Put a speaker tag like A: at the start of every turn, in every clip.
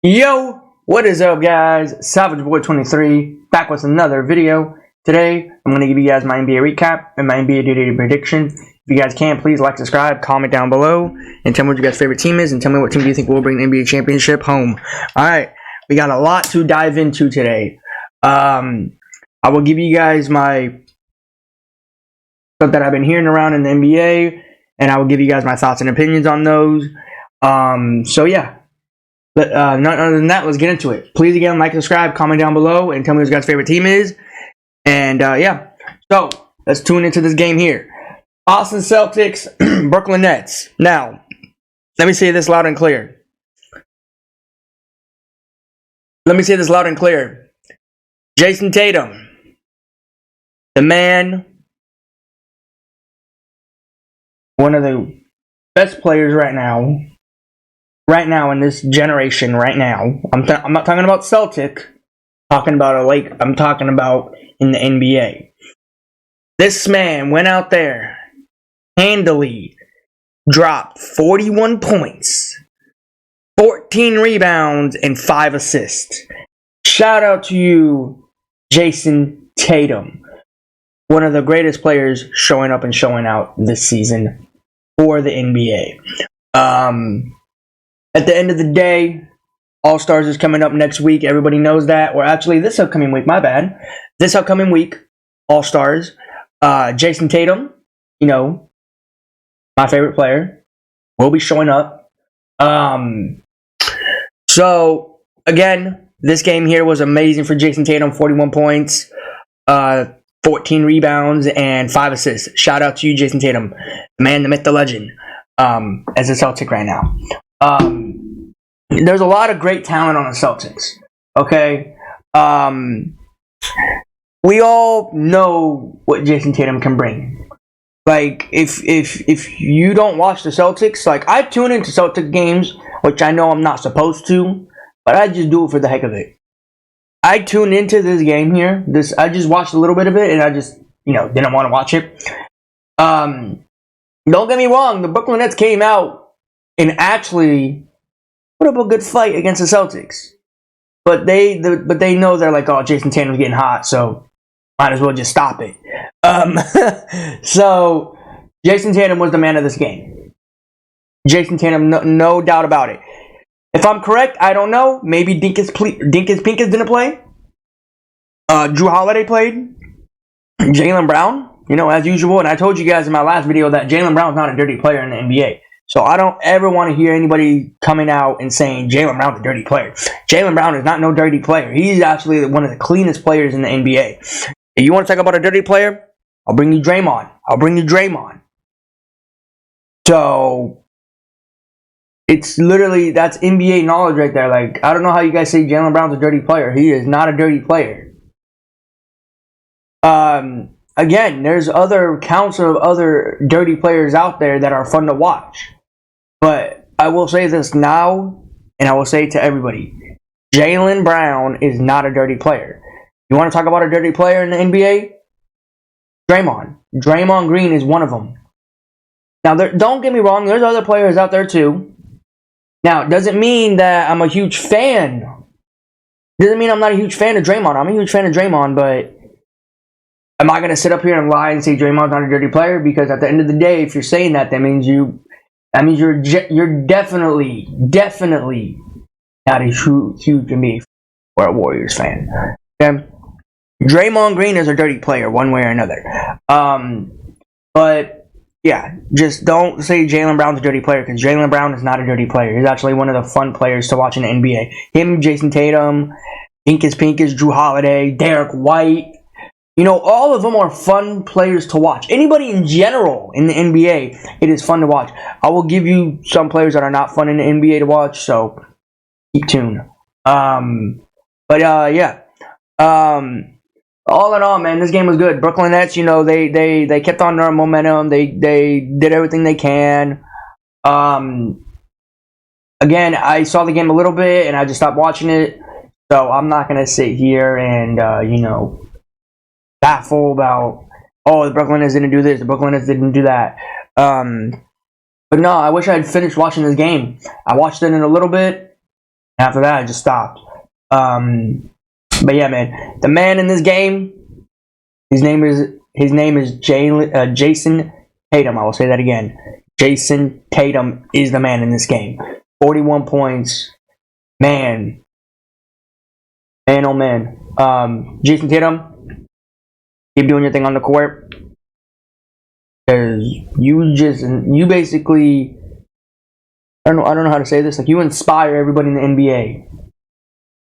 A: Yo, what is up, guys? Savage Boy 23 back with another video. Today, I'm going to give you guys my NBA recap and my NBA day-to-day prediction. If you guys can, please like, subscribe, comment down below, and tell me what your guys' favorite team is, and tell me what team you think will bring the NBA championship home. Alright, we got a lot to dive into today. I will give you guys my stuff that I've been hearing around in the NBA, and I will give you guys my thoughts and opinions on those. So yeah. But not other than that, let's get into it. Please again, like, subscribe, comment down below, and tell me what your guys' favorite team is. And yeah, so let's tune into this game here. Boston Celtics, Brooklyn Nets. Now, let me say this loud and clear. Jason Tatum, the man, one of the best players right now in this generation, right now. I'm not talking about Celtic. I'm talking about in the NBA. This man went out there, handily dropped 41 points, 14 rebounds, and 5 assists. Shout out to you, Jason Tatum. One of the greatest players showing up and showing out this season for the NBA. At the end of the day, All-Stars is coming up next week. Everybody knows that. Or actually, this upcoming week, my bad. This upcoming week, All-Stars. Jason Tatum, my favorite player, will be showing up. So, again, this game here was amazing for Jason Tatum. 41 points, 14 rebounds, and 5 assists. Shout out to you, Jason Tatum. The man, the myth, the legend, as a Celtic right now. There's a lot of great talent on the Celtics. Okay, we all know what Jason Tatum can bring. Like, if you don't watch the Celtics, like, I tune into Celtic games, which I know I'm not supposed to, but I just do it for the heck of it. I tuned into this game here. I just watched a little bit of it, and I just didn't want to watch it. Don't get me wrong, the Brooklyn Nets came out and actually put up a good fight against the Celtics. But they know they're like, oh, Jason Tatum's getting hot, so might as well just stop it. So Jason Tatum was the man of this game. Jason Tatum, no doubt about it. If I'm correct, I don't know. Maybe Dinkus Pincus didn't play. Jrue Holiday played. Jaylen Brown, as usual. And I told you guys in my last video that Jaylen Brown's not a dirty player in the NBA. So I don't ever want to hear anybody coming out and saying Jaylen Brown's a dirty player. Jaylen Brown is not no dirty player. He's actually one of the cleanest players in the NBA. If you want to talk about a dirty player, I'll bring you Draymond. So it's literally, that's NBA knowledge right there. Like, I don't know how you guys say Jaylen Brown's a dirty player. He is not a dirty player. Again, there's other counts of other dirty players out there that are fun to watch. But I will say this now, and I will say it to everybody. Jaylen Brown is not a dirty player. You want to talk about a dirty player in the NBA? Draymond. Draymond Green is one of them. Now, don't get me wrong, there's other players out there too. Now, it doesn't mean that I'm a huge fan. Doesn't mean I'm not a huge fan of Draymond. I'm a huge fan of Draymond, but am I going to sit up here and lie and say Draymond's not a dirty player? Because at the end of the day, if you're saying that, that means you're definitely not a huge NBA or a Warriors fan. Okay? Draymond Green is a dirty player, one way or another. But yeah, just don't say Jaylen Brown's a dirty player, because Jaylen Brown is not a dirty player. He's actually one of the fun players to watch in the NBA. Him, Jason Tatum, Dinkus Pincus, Jrue Holiday, Derek White. All of them are fun players to watch. Anybody in general in the NBA, it is fun to watch. I will give you some players that are not fun in the NBA to watch, so keep tuned. Yeah. All in all, man, this game was good. Brooklyn Nets, they kept on their momentum. They did everything they can. Again, I saw the game a little bit, and I just stopped watching it. So I'm not going to sit here and, baffle about, oh, the Brooklyn Nets didn't do this, the Brooklyn Nets didn't do that. But no, I wish I had finished watching this game. I watched it in a little bit, After that, I just stopped. But yeah, man, the man in this game, his name is Jason Tatum. I will say that again. Jason Tatum is the man in this game. 41 points. Man, oh man. Jason Tatum, keep doing your thing on the court. Because you basically, I don't know how to say this. Like, you inspire everybody in the NBA.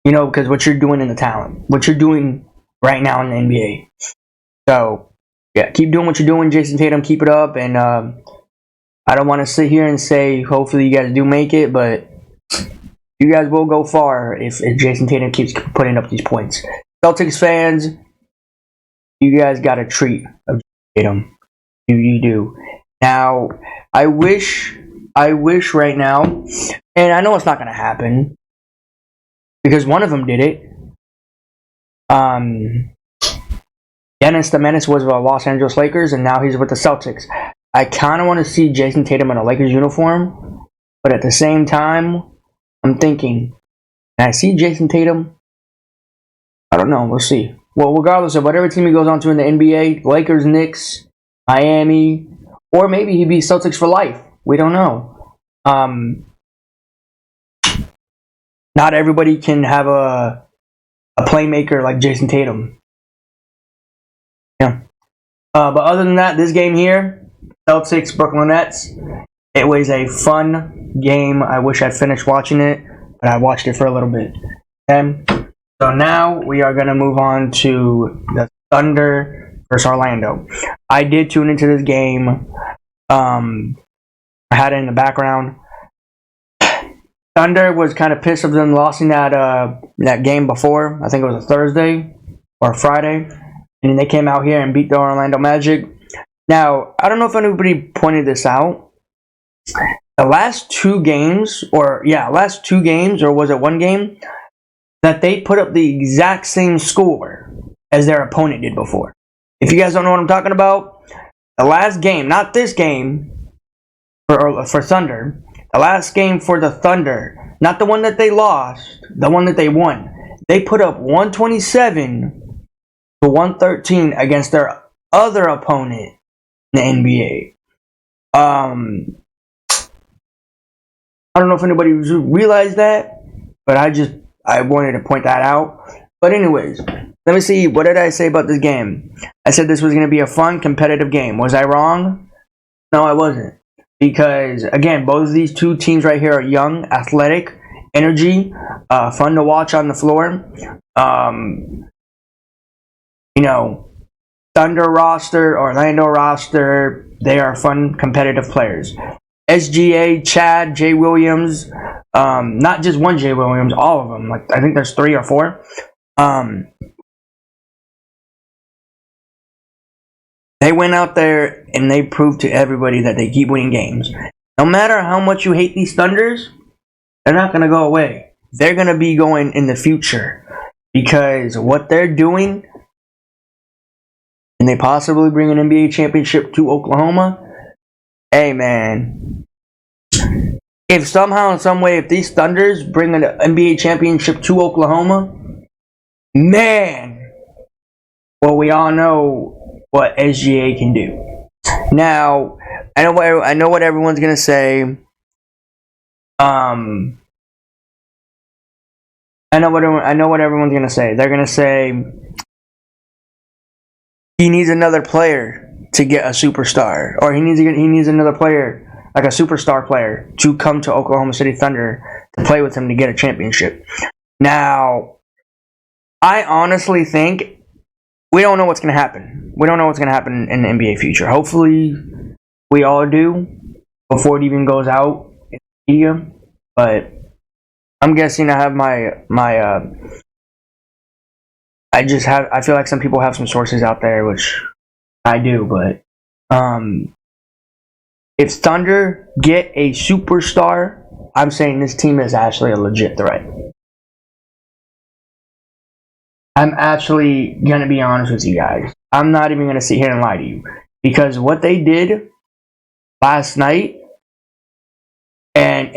A: You know, because what you're doing in the talent, what you're doing right now in the NBA. So, yeah, keep doing what you're doing, Jason Tatum. Keep it up. And I don't want to sit here and say, hopefully you guys do make it, but you guys will go far if Jason Tatum keeps putting up these points. Celtics fans, you guys got a treat of Tatum. You do. Now, I wish right now, and I know it's not going to happen, because one of them did it. Dennis the Menace was with the Los Angeles Lakers, and now he's with the Celtics. I kind of want to see Jason Tatum in a Lakers uniform, but at the same time, I'm thinking, can I see Jason Tatum? I don't know. We'll see. Well, regardless of whatever team he goes on to in the NBA, Lakers, Knicks, Miami, or maybe he'd be Celtics for life. We don't know. Not everybody can have a playmaker like Jason Tatum. Yeah. But other than that, this game here, Celtics, Brooklyn Nets, it was a fun game. I wish I'd finished watching it, but I watched it for a little bit. Okay? So now we are going to move on to the Thunder versus Orlando. I did tune into this game. I had it in the background. Thunder was kind of pissed of them losing that game before. I think it was a Thursday or Friday. And then they came out here and beat the Orlando Magic. Now, I don't know if anybody pointed this out. The last two games, or was it one game, that they put up the exact same score as their opponent did before. If you guys don't know what I'm talking about, the last game, not this game for Thunder, the last game for the Thunder, not the one that they lost, the one that they won, they put up 127 to 113 against their other opponent in the NBA. I don't know if anybody realized that, but I wanted to point that out. But anyways, let me see. What did I say about this game? I said this was going to be a fun, competitive game. Was I wrong? No, I wasn't. Because, again, both of these two teams right here are young, athletic, energy, fun to watch on the floor. Thunder roster, Orlando roster, they are fun, competitive players. SGA, Chad, Jay Williams, not just one Jay Williams, all of them. Like, I think there's 3 or 4. They went out there and they proved to everybody that they keep winning games. No matter how much you hate these Thunders, they're not going to go away. They're going to be going in the future. Because what they're doing, and they possibly bring an NBA championship to Oklahoma, hey man, if somehow in some way, if these Thunders bring an NBA championship to Oklahoma, man, well, we all know what SGA can do. Now, I know what everyone's gonna say. I know what everyone's gonna say. They're gonna say he needs another player to get a superstar, or he needs another player, like a superstar player, to come to Oklahoma City Thunder to play with him to get a championship. Now, I honestly think we don't know what's going to happen. We don't know what's going to happen in the NBA future. Hopefully, we all do before it even goes out in the media. But I'm guessing I have I feel like some people have some sources out there, which I do. But if Thunder get a superstar, I'm saying this team is actually a legit threat. I'm actually going to be honest with you guys. I'm not even going to sit here and lie to you. Because what they did last night and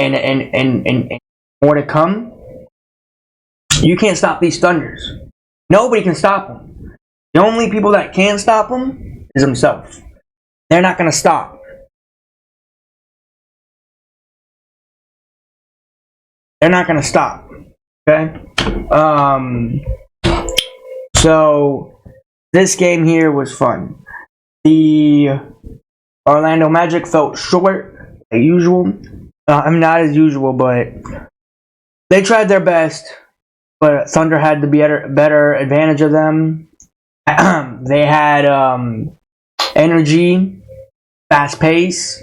A: more to come, You can't stop these Thunders. Nobody can stop them. The only people that can stop them is themselves. They're not going to stop. They're not going to stop. Okay? So, this game here was fun. The Orlando Magic felt short, as usual. I'm not as usual, but they tried their best. But Thunder had the better advantage of them. They had energy, fast pace.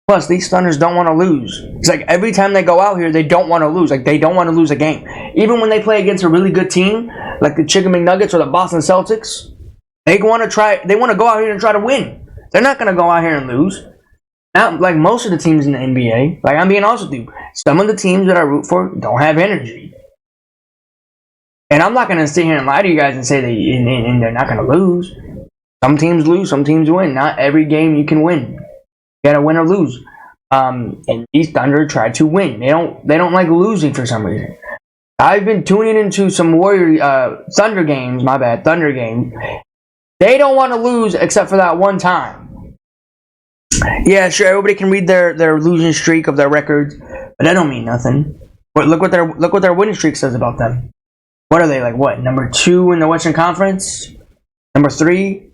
A: Plus, these Thunders don't want to lose. It's like every time they go out here, they don't want to lose. Like, they don't want to lose a game. Even when they play against a really good team, like the Chicken McNuggets or the Boston Celtics, they want to go out here and try to win. They're not going to go out here and lose. Not like most of the teams in the NBA. Like, I'm being honest with you. Some of the teams that I root for don't have energy. And I'm not going to sit here and lie to you guys and say they're not going to lose. Some teams lose, some teams win. Not every game you can win. You got to win or lose. And these Thunder try to win. They don't like losing for some reason. I've been tuning into some Thunder games. Thunder games. They don't want to lose except for that one time. Yeah, sure. Everybody can read their losing streak of their records, but that don't mean nothing. But look what their winning streak says about them. What are they, like, what? Number 2 in the Western Conference? Number 3?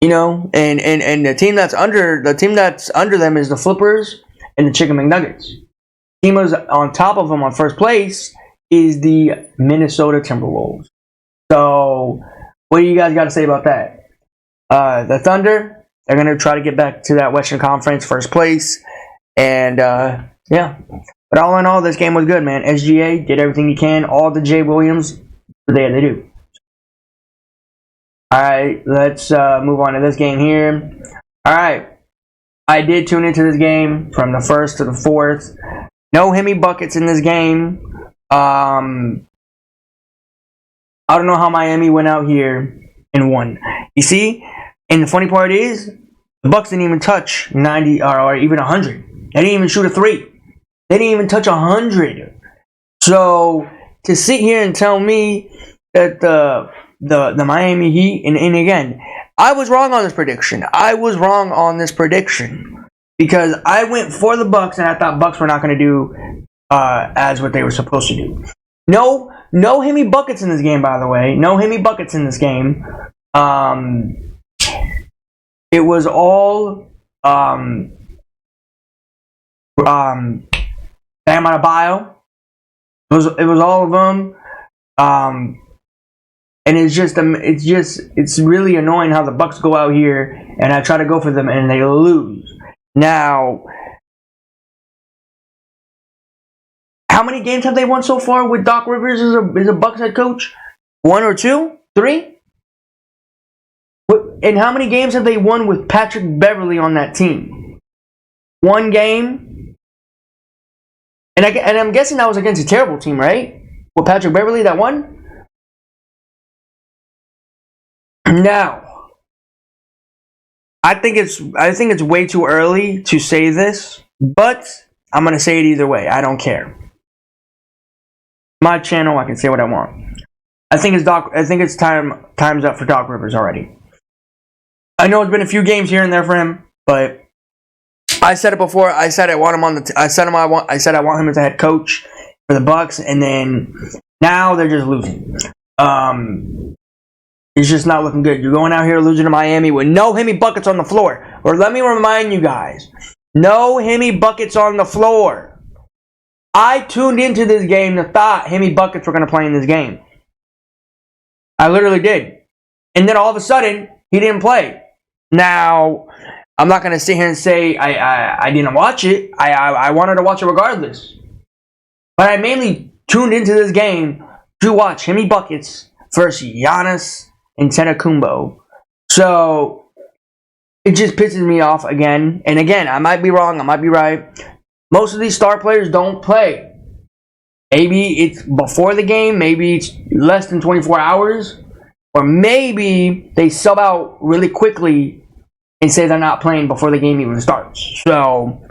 A: You know, and the team that's under them is the Flippers and the Chicken McNuggets. The team was on top of them on first place is the Minnesota Timberwolves. So, what do you guys got to say about that? The Thunder, they're going to try to get back to that Western Conference first place. And, yeah. But all in all, this game was good, man. SGA did everything he can. All the Jay Williams, they do. Alright, let's move on to this game here. Alright, I did tune into this game from the first to the fourth. No Hemi buckets in this game. I don't know how Miami went out here and won. You see, and the funny part is, the Bucks didn't even touch 90 or even 100. They didn't even shoot a 3. They didn't even touch 100. So to sit here and tell me that the Miami Heat and again, I was wrong on this prediction. Because I went for the Bucks and I thought Bucks were not going to do as what they were supposed to do. No Hemi buckets in this game, by the way. No Hemi buckets in this game. It was all Bam Adebayo. It was all of them. And it's really annoying how the Bucks go out here and I try to go for them and they lose. Now, how many games have they won so far with Doc Rivers as a Bucks head coach? 1 or 2? 3? And how many games have they won with Patrick Beverley on that team? 1 game? And I'm guessing that was against a terrible team, right? With Patrick Beverley that won? Now, I think it's way too early to say this, but I'm gonna say it either way. I don't care. My channel, I can say what I want. I think it's time's up for Doc Rivers already. I know it's been a few games here and there for him, but I said it before. I said I want him on the. I said I want him as a head coach for the Bucks, and then now they're just losing. It's just not looking good. You're going out here losing to Miami with no Hemi buckets on the floor. Or let me remind you guys, no Hemi buckets on the floor. I tuned into this game and thought Hemi buckets were going to play in this game. I literally did, and then all of a sudden he didn't play. Now, I'm not going to sit here and say I didn't watch it. I wanted to watch it regardless. But I mainly tuned into this game to watch Hemi buckets versus Giannis Antetokounmpo. So, it just pisses me off again. And again, I might be wrong, I might be right. Most of these star players don't play. Maybe it's before the game, maybe it's less than 24 hours. Or maybe they sub out really quickly and say they're not playing before the game even starts. So,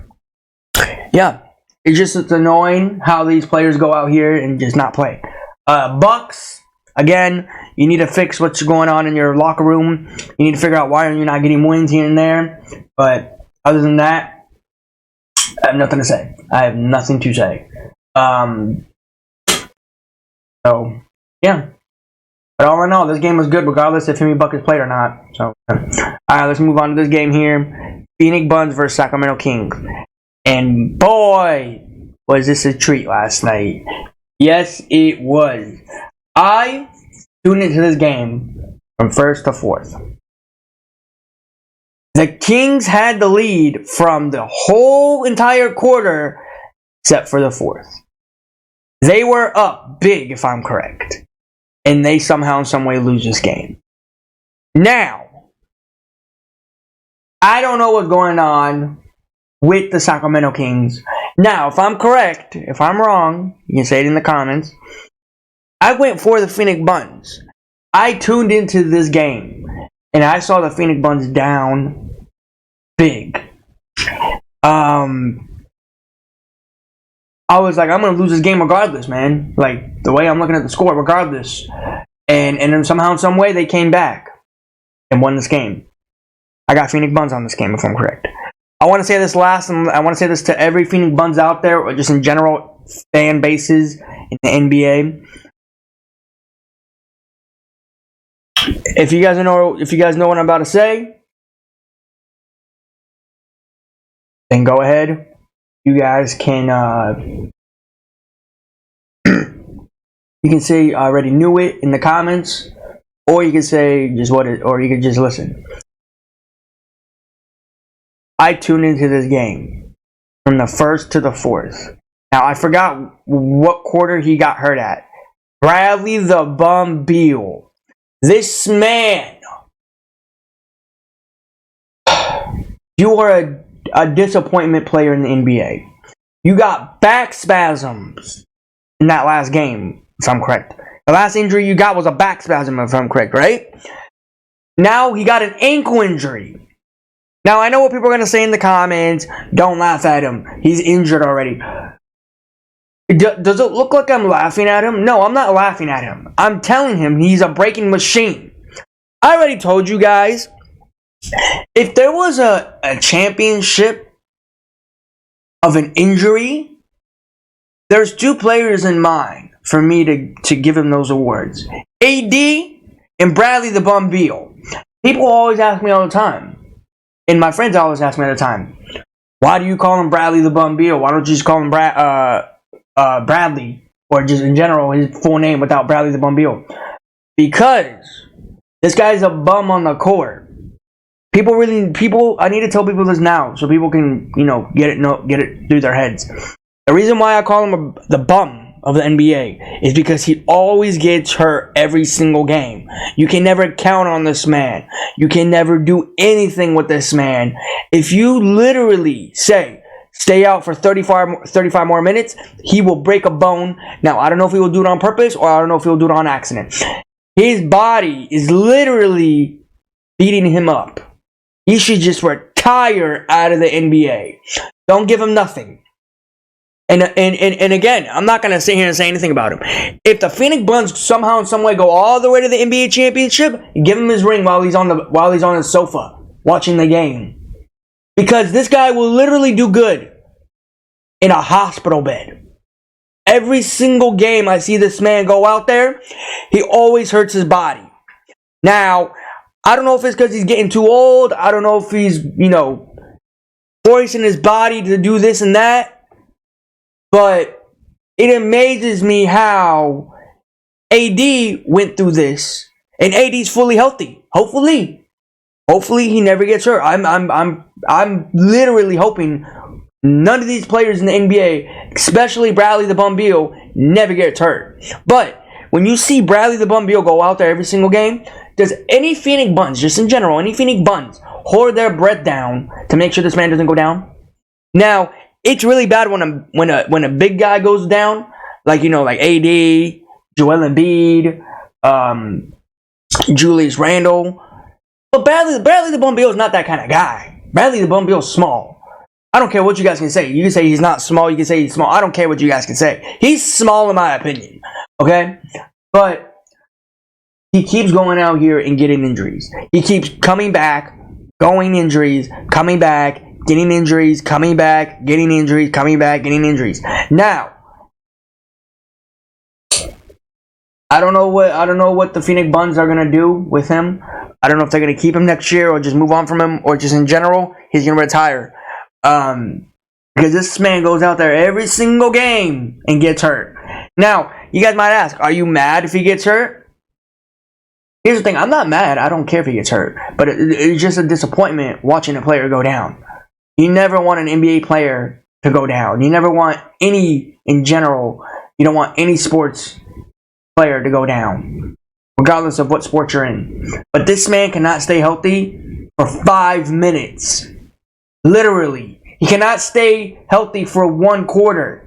A: yeah, it's annoying how these players go out here and just not play. Bucks, again, you need to fix what's going on in your locker room. You need to figure out why you're not getting wins here and there. But other than that, I have nothing to say. I have nothing to say. So, yeah. But all in all, this game was good regardless if Jimmy Buckets played or not. So, alright, let's move on to this game here. Phoenix Suns versus Sacramento Kings. And boy, was this a treat last night. Yes, it was. I tuned into this game from first to fourth. The Kings had the lead from the whole entire quarter except for the fourth. They were up big, if I'm correct. And they somehow in some way lose this game. Now, I don't know what's going on with the Sacramento Kings. Now, if I'm correct, if I'm wrong, you can say it in the comments. I went for the Phoenix Suns. I tuned into this game, and I saw the Phoenix Suns down big. I was like, I'm going to lose this game regardless, man. Like, the way I'm looking at the score, regardless. And then somehow, in some way, they came back and won this game. I got Phoenix Suns on this game, if I'm correct. I want to say this last, and I want to say this to every Phoenix Suns out there, or just in general fan bases in the NBA. If you guys know what I'm about to say, then go ahead. You guys can you can say I already knew it in the comments, or you can say just what it, or you can just listen. I tuned into this game from the first to the fourth. Now I forgot what quarter he got hurt at. Bradley the Bum Beal. This man, you are a disappointment player in the NBA. You got back spasms in that last game, if I'm correct. The last injury you got was a back spasm, if I'm correct, right? Now he got an ankle injury. Now I know what people are going to say in the comments. Don't laugh at him. He's injured already. Does it look like I'm laughing at him? No, I'm not laughing at him. I'm telling him he's a breaking machine. I already told you guys. If there was a championship of an injury, there's two players in mind for me to give him those awards. AD and Bradley the Bum Beal. People always ask me all the time, and my friends always ask me all the time, why do you call him Bradley the Bum Beal? Why don't you just call him Bradley, or just in general his full name without Bradley the Bum Beal? Because this guy's a bum on the court. I need to tell people this now so people can, get it through their heads. The reason why I call him the bum of the NBA is because he always gets hurt every single game. You can never count on this man. You can never do anything with this man. If you literally say, stay out for 35 more minutes, he will break a bone. Now, I don't know if he will do it on purpose, or I don't know if he will do it on accident. His body is literally beating him up. He should just retire out of the NBA. Don't give him nothing. And again, I'm not going to sit here and say anything about him. If the Phoenix Suns somehow in some way go all the way to the NBA championship, give him his ring while he's on his sofa watching the game. Because this guy will literally do good in a hospital bed. Every single game I see this man go out there, he always hurts his body. Now, I don't know if it's because he's getting too old. I don't know if he's, forcing his body to do this and that. But it amazes me how AD went through this. And AD's fully healthy. Hopefully he never gets hurt. I'm literally hoping none of these players in the NBA, especially Bradley the Bum Beal, never gets hurt. But when you see Bradley the Bum Beal go out there every single game, does any Phoenix Suns, just in general, any Phoenix Suns hold their breath down to make sure this man doesn't go down? Now, it's really bad when a big guy goes down, like AD, Joel Embiid, Julius Randle. But Bradley the Bum Beal is not that kind of guy. Bradley the Bum Beal is small. I don't care what you guys can say. You can say he's not small. You can say he's small. I don't care what you guys can say. He's small in my opinion. Okay? But he keeps going out here and getting injuries. He keeps coming back, going injuries, coming back, getting injuries, coming back, getting injuries, coming back, getting injuries. Now, I don't know what the Phoenix Buns are gonna do with him. I don't know if they're gonna keep him next year or just move on from him, or just in general he's gonna retire. Because this man goes out there every single game and gets hurt. Now, you guys might ask, are you mad if he gets hurt? Here's the thing, I'm not mad. I don't care if he gets hurt. But it's just a disappointment watching a player go down. You never want an NBA player to go down. You never want any, in general, you don't want any sports player to go down, regardless of what sport you're in. But this man cannot stay healthy for 5 minutes. Literally. He cannot stay healthy for 1 quarter.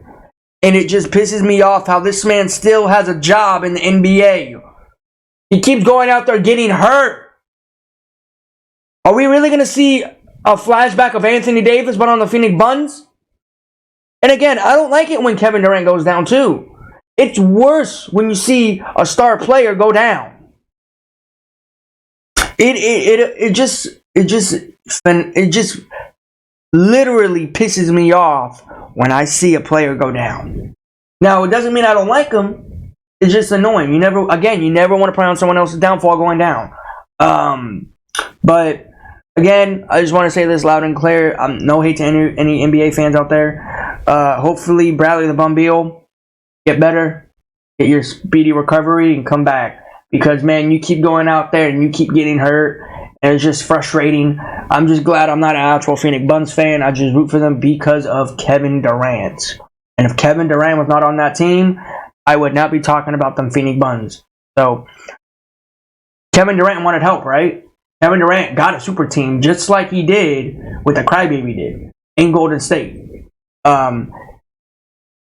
A: And it just pisses me off how this man still has a job in the NBA. He keeps going out there getting hurt. Are we really going to see a flashback of Anthony Davis but on the Phoenix Buns? And again, I don't like it when Kevin Durant goes down too. It's worse when you see a star player go down. It just literally pisses me off when I see a player go down. Now, it doesn't mean I don't like him. It's just annoying. You never want to play on someone else's downfall going down. But again, I just want to say this loud and clear. No hate to any NBA fans out there. Hopefully, Bradley the Bum Beal get better, get your speedy recovery, and come back. Because man, you keep going out there and you keep getting hurt. And it's just frustrating. I'm just glad I'm not an actual Phoenix Buns fan. I just root for them because of Kevin Durant. And if Kevin Durant was not on that team, I would not be talking about them Phoenix Buns. So, Kevin Durant wanted help, right? Kevin Durant got a super team just like he did with the Crybaby did in Golden State.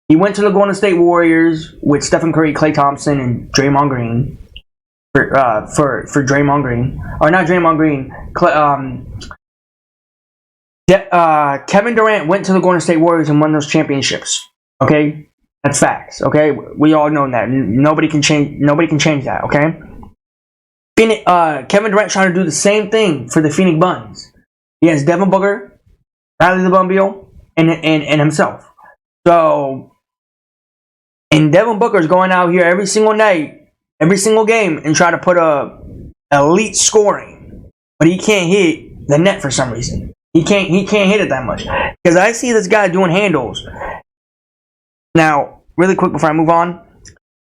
A: He went to the Golden State Warriors with Stephen Curry, Klay Thompson, and Draymond Green. For Draymond Green, or not Draymond Green, Kevin Durant went to the Golden State Warriors and won those championships. Okay, that's facts. Okay, we all know that. Nobody can change that. Okay, Kevin Durant trying to do the same thing for the Phoenix Buns. He has Devin Booker, Bradley the Bum Beal, and himself. So, and Devin Booker is going out here every single night, every single game, and try to put a elite scoring, but he can't hit the net for some reason. He can't hit it that much. Because I see this guy doing handles. Now, really quick before I move on,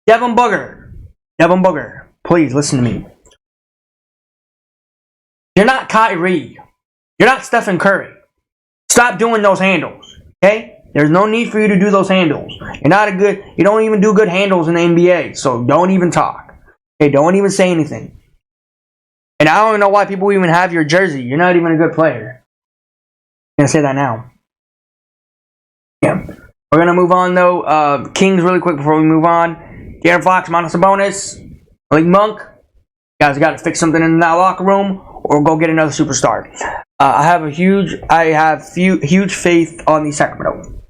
A: Devin Booker, please listen to me. You're not Kyrie. You're not Stephen Curry. Stop doing those handles. Okay? There's no need for you to do those handles. You don't even do good handles in the NBA, so don't even talk. Okay, don't even say anything. And I don't even know why people even have your jersey. You're not even a good player. I'm going to say that now. Yeah. We're going to move on, though. Kings, really quick before we move on. De'Aaron Fox, Domantas Sabonis, Malik Monk. You guys got to fix something in that locker room or go get another superstar. I have huge faith on the Sacramento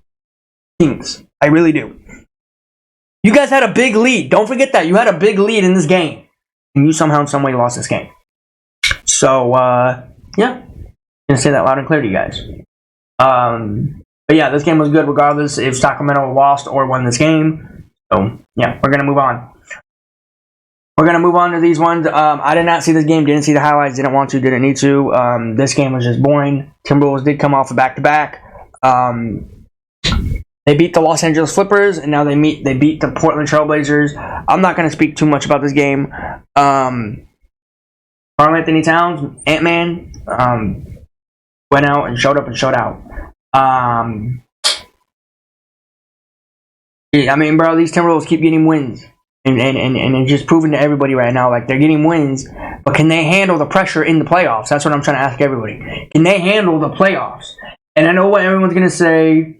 A: Kings. I really do. You guys had a big lead. Don't forget that. You had a big lead in this game. And you somehow in some way lost this game. So, yeah. I'm going to say that loud and clear to you guys. But yeah, this game was good regardless if Sacramento lost or won this game. So, yeah, we're going to move on. We're going to move on to these ones. I did not see this game. Didn't see the highlights. Didn't want to. Didn't need to. This game was just boring. Timberwolves did come off a back-to-back. They beat the Los Angeles Clippers, and now they beat the Portland Trailblazers. I'm not going to speak too much about this game. Karl-Anthony Towns, Ant-Man, went out and showed up and showed out. I mean, bro, these Timberwolves keep getting wins. And just proving to everybody right now, like, they're getting wins, but can they handle the pressure in the playoffs? That's what I'm trying to ask everybody. Can they handle the playoffs? And I know what everyone's going to say.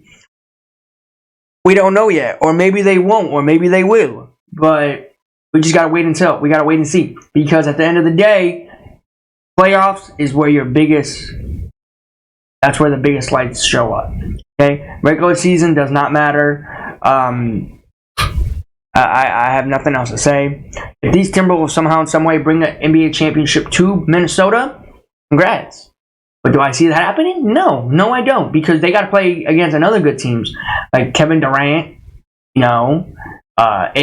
A: We don't know yet. Or maybe they won't. Or maybe they will. But we just got to wait until. We got to wait and see. Because at the end of the day, playoffs is where your biggest That's where the biggest lights show up. Okay, regular season does not matter. I have nothing else to say. If these Timberwolves somehow in some way bring the NBA championship to Minnesota, congrats. But do I see that happening? No, I don't, because they got to play against another good teams like Kevin Durant, AD,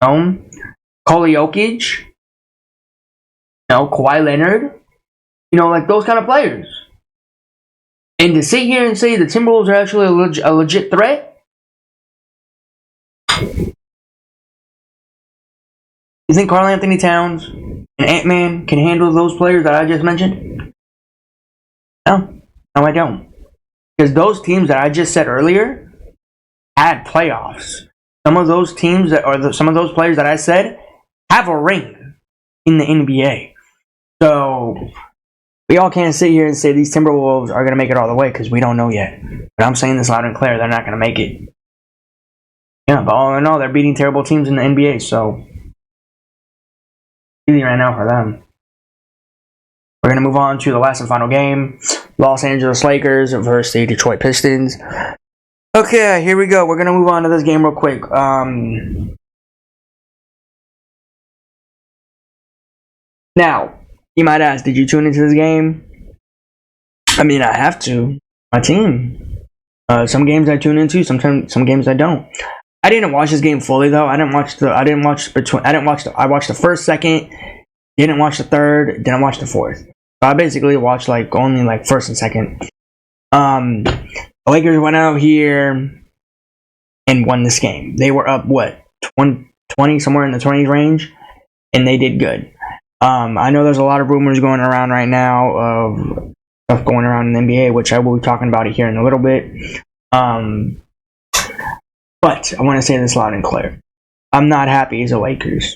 A: Nikola Jokic, Kawhi Leonard, like those kind of players. And to sit here and say the Timberwolves are actually a legit threat, you think Karl Anthony Towns and Ant-Man can handle those players that I just mentioned? No, I don't. Because those teams that I just said earlier had playoffs. Some of those teams some of those players that I said have a ring in the NBA. So we all can't sit here and say these Timberwolves are going to make it all the way, because we don't know yet. But I'm saying this loud and clear, they're not going to make it. Yeah, but all in all, they're beating terrible teams in the NBA, so easy right now for them. We're going to move on to the last and final game. Los Angeles Lakers versus the Detroit Pistons. Okay, here we go. We're going to move on to this game real quick. Now, you might ask, did you tune into this game? I mean, I have to. My team. Some games I tune into, sometimes some games I don't. I didn't watch this game fully though. I watched the first, second, didn't watch the third, didn't watch the fourth. So I basically watched only first and second. The Lakers went out here and won this game. They were up 20, somewhere in the 20s range, and they did good. I know there's a lot of rumors going around right now of stuff going around in the NBA, which I will be talking about it here in a little bit. But I want to say this loud and clear. I'm not happy as a Lakers.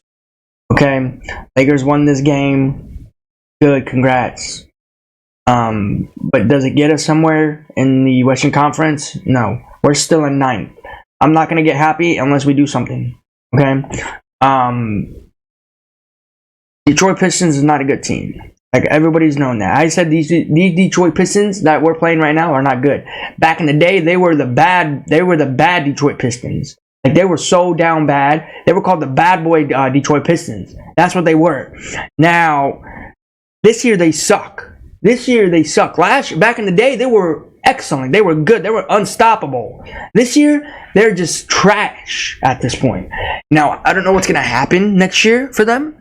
A: Okay? Lakers won this game. Good, congrats. But does it get us somewhere in the Western Conference? No. We're still in ninth. I'm not going to get happy unless we do something. Okay? Detroit Pistons is not a good team. Everybody's known that. I said these Detroit Pistons that we're playing right now are not good. Back in the day, they were the bad Detroit Pistons. They were so down bad. They were called the bad boy Detroit Pistons. That's what they were. Now, this year they suck. Back in the day, they were excellent. They were good. They were unstoppable. This year, they're just trash at this point. Now, I don't know what's going to happen next year for them.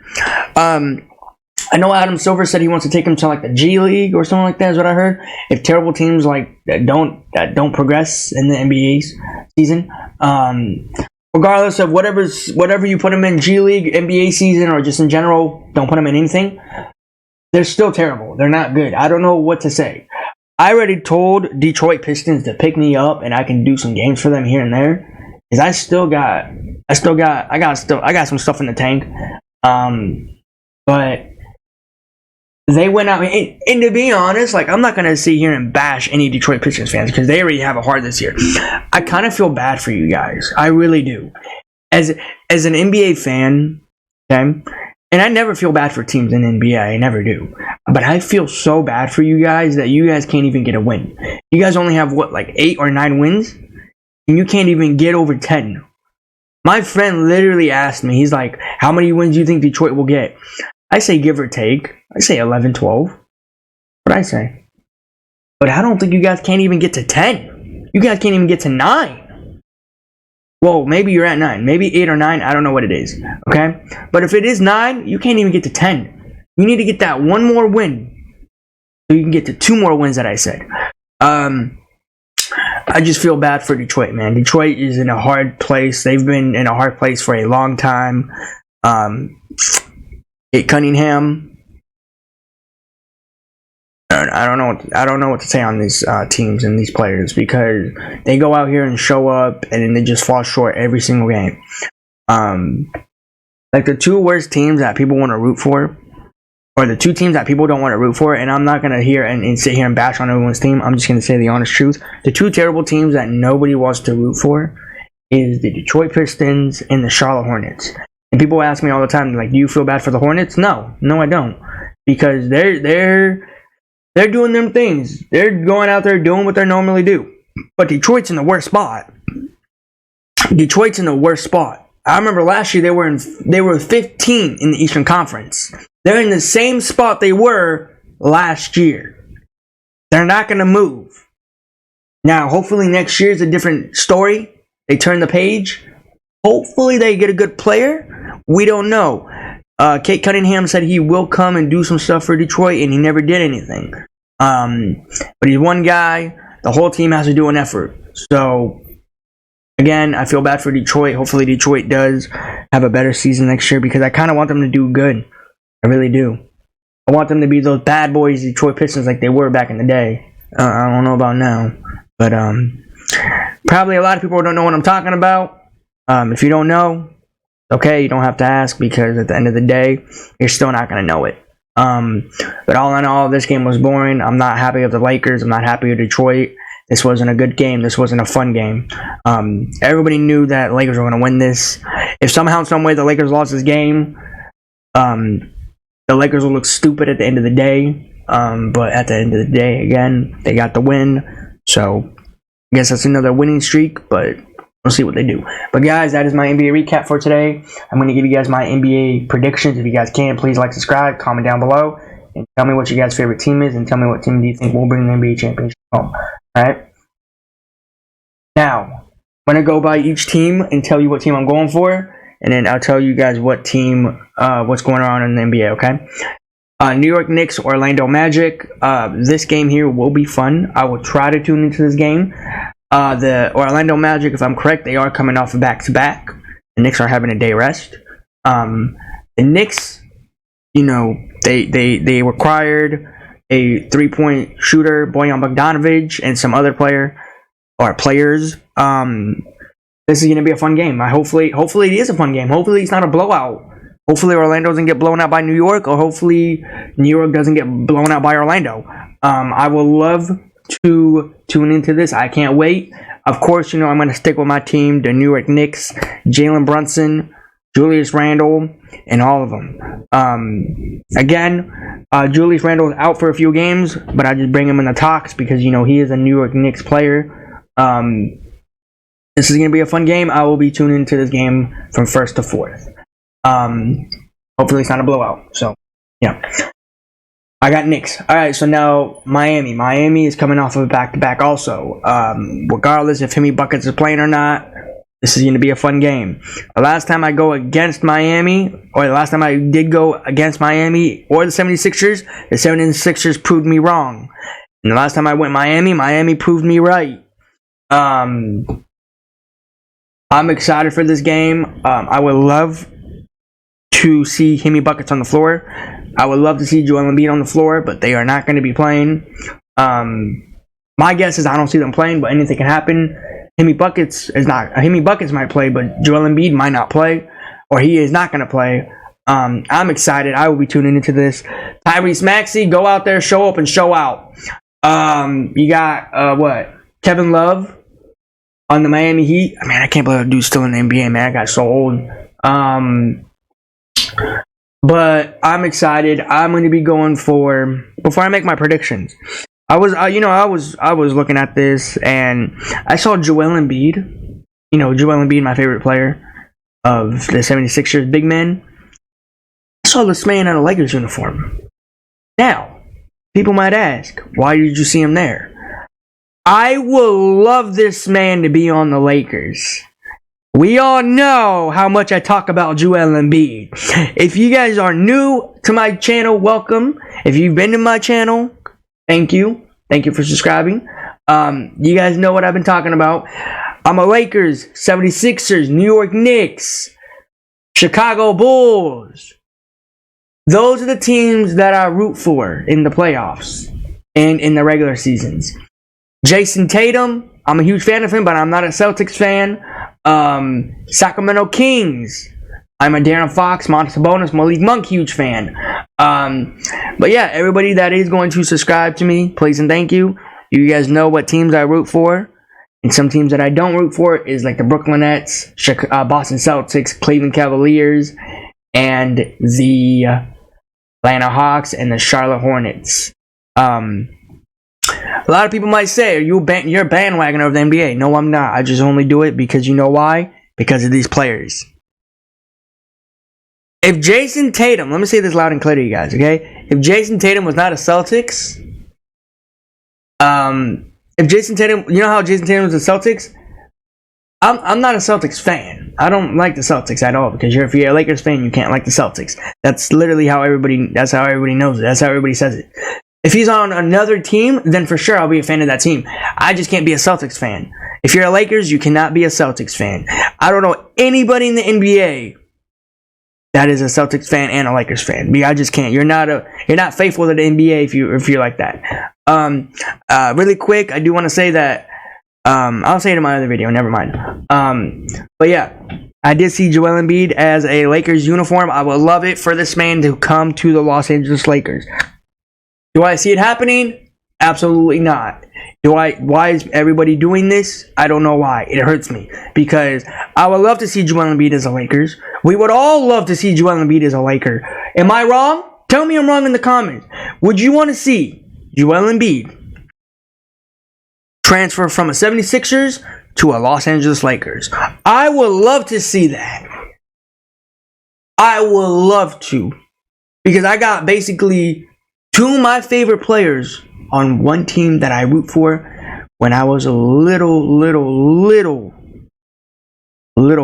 A: I know Adam Silver said he wants to take them to the G League or something like that, is what I heard. If terrible teams that don't progress in the NBA season, regardless of whatever you put them in, G League, NBA season, or just in general, don't put them in anything. They're still terrible. They're not good. I don't know what to say. I already told Detroit Pistons to pick me up, and I can do some games for them here and there, because I got some stuff in the tank. But they went out, and to be honest, I'm not going to sit here and bash any Detroit Pistons fans, because they already have it hard this year. I kind of feel bad for you guys. I really do. As an NBA fan, okay, and I never feel bad for teams in the NBA. I never do. But I feel so bad for you guys that you guys can't even get a win. You guys only have, 8 or 9 wins? And you can't even get over 10. My friend literally asked me, he's like, how many wins do you think Detroit will get? I say give or take. I say 11, 12. What I say? But I don't think you guys can't even get to 10. You guys can't even get to 9. Well, maybe you're at 9. Maybe 8 or 9. I don't know what it is. Okay? But if it is 9, you can't even get to 10. You need to get that one more win, so you can get to 2 more wins that I said. I just feel bad for Detroit, man. Detroit is in a hard place. They've been in a hard place for a long time. Cunningham. I don't know what to say on these teams and these players, because they go out here and show up and then they just fall short every single game. The 2 worst teams that people want to root for, or the 2 teams that people don't want to root for, and I'm not going to hear and sit here and bash on everyone's team. I'm just going to say the honest truth. The 2 terrible teams that nobody wants to root for is the Detroit Pistons and the Charlotte Hornets. And people ask me all the time, do you feel bad for the Hornets? No, I don't, because they're They're doing them things. They're going out there doing what they normally do. But Detroit's in the worst spot. Detroit's in the worst spot. I remember last year they were 15 in the Eastern Conference. They're in the same spot they were last year. They're not going to move. Now, hopefully next year is a different story. They turn the page. Hopefully they get a good player. We don't know. Kate Cunningham said he will come and do some stuff for Detroit, and he never did anything. But he's one guy. The whole team has to do an effort. So, again, I feel bad for Detroit. Hopefully Detroit does have a better season next year because I kind of want them to do good. I really do. I want them to be those bad boys Detroit Pistons like they were back in the day. I don't know about now. But probably a lot of people don't know what I'm talking about. If you don't know, okay, you don't have to ask because at the end of the day, you're still not going to know it. But all in all, this game was boring. I'm not happy with the Lakers. I'm not happy with Detroit. This wasn't a good game. This wasn't a fun game. Everybody knew that Lakers were going to win this. If somehow, some way, the Lakers lost this game, the Lakers will look stupid at the end of the day. But at the end of the day, again, they got the win. So, I guess that's another winning streak, but we'll see what they do. But guys, that is my NBA recap for today. I'm going to give you guys my NBA predictions. If you guys can, please like, subscribe, comment down below, and tell me what your guys' favorite team is, and tell me what team do you think will bring the NBA championship home. Alright? Now, I'm going to go by each team and tell you what team I'm going for, and then I'll tell you guys what team, what's going on in the NBA, okay? New York Knicks, Orlando Magic. This game here will be fun. I will try to tune into this game. The Orlando Magic, if I'm correct, they are coming off a back-to-back. The Knicks are having a day rest. The Knicks, you know, they required a three-point shooter, Bojan Bogdanovic, and some other players. This is going to be a fun game. Hopefully it is a fun game. Hopefully it's not a blowout. Hopefully Orlando doesn't get blown out by New York, or hopefully New York doesn't get blown out by Orlando. I will love to tune into this. I can't wait. Of course, you know, I'm going to stick with my team, the New York Knicks, Jalen Brunson, Julius Randle, and all of them. Again, Julius Randle is out for a few games, but I just bring him in the talks because, you know, he is a New York Knicks player. This is going to be a fun game. I will be tuning into this game from first to fourth. Hopefully it's not a blowout. So, yeah. I got Knicks. Alright, so now Miami. Miami is coming off of a back-to-back also. Regardless if Jimmy Buckets is playing or not, this is going to be a fun game. The last time I go against Miami, or the last time I did go against Miami or the 76ers, the 76ers proved me wrong. And the last time I went Miami proved me right. I'm excited for this game. I would love to see Jimmy Buckets on the floor. I would love to see Joel Embiid on the floor, but they are not going to be playing. My guess is I don't see them playing, but anything can happen. Jimmy Buckets might play, but Joel Embiid might not play, or he is not going to play. I'm excited. I will be tuning into this. Tyrese Maxey, go out there, show up, and show out. You got Kevin Love on the Miami Heat. I mean, I can't believe that dude's still in the NBA, man. I got so old. But I'm excited. I'm going to be going for, before I make my predictions, I was looking at this and I saw Joel Embiid. You know, Joel Embiid, my favorite player of the 76ers, big man. I saw this man in a Lakers uniform. Now, people might ask, why did you see him there? I will love this man to be on the Lakers. We all know how much I talk about Joel Embiid. If you guys are new to my channel, welcome. If you've been to my channel, thank you. Thank you for subscribing. You guys know what I've been talking about. I'm a Lakers, 76ers, New York Knicks, Chicago Bulls. Those are the teams that I root for in the playoffs and in the regular seasons. Jason Tatum, I'm a huge fan of him, but I'm not a Celtics fan. Sacramento Kings, I'm a De'Aaron Fox, Monta Sabonis, Malik Monk huge fan. But yeah, everybody that is going to subscribe to me, please and thank you. You guys know what teams I root for. And some teams that I don't root for is like the Brooklyn Nets, Boston Celtics, Cleveland Cavaliers, and the Atlanta Hawks and the Charlotte Hornets. A lot of people might say, you're a bandwagoner of the NBA. No, I'm not. I just only do it because you know why? Because of these players. If Jason Tatum, let me say this loud and clear to you guys, okay? If Jason Tatum was not a Celtics, if Jason Tatum, you know how Jason Tatum was a Celtics? I'm not a Celtics fan. I don't like the Celtics at all because if you're a Lakers fan, you can't like the Celtics. That's literally how everybody knows it. That's how everybody says it. If he's on another team, then for sure I'll be a fan of that team. I just can't be a Celtics fan. If you're a Lakers, you cannot be a Celtics fan. I don't know anybody in the NBA that is a Celtics fan and a Lakers fan. I just can't. You're not faithful to the NBA if you're like that. Really quick, I do want to say that I'll say it in my other video. Never mind. But yeah, I did see Joel Embiid as a Lakers uniform. I would love it for this man to come to the Los Angeles Lakers. Do I see it happening? Absolutely not. Why is everybody doing this? I don't know why. It hurts me because I would love to see Joel Embiid as a Lakers. We would all love to see Joel Embiid as a Laker. Am I wrong? Tell me I'm wrong in the comments. Would you want to see Joel Embiid transfer from a 76ers to a Los Angeles Lakers? I would love to see that. I would love to. Because I got basically two of my favorite players on one team that I root for when I was a little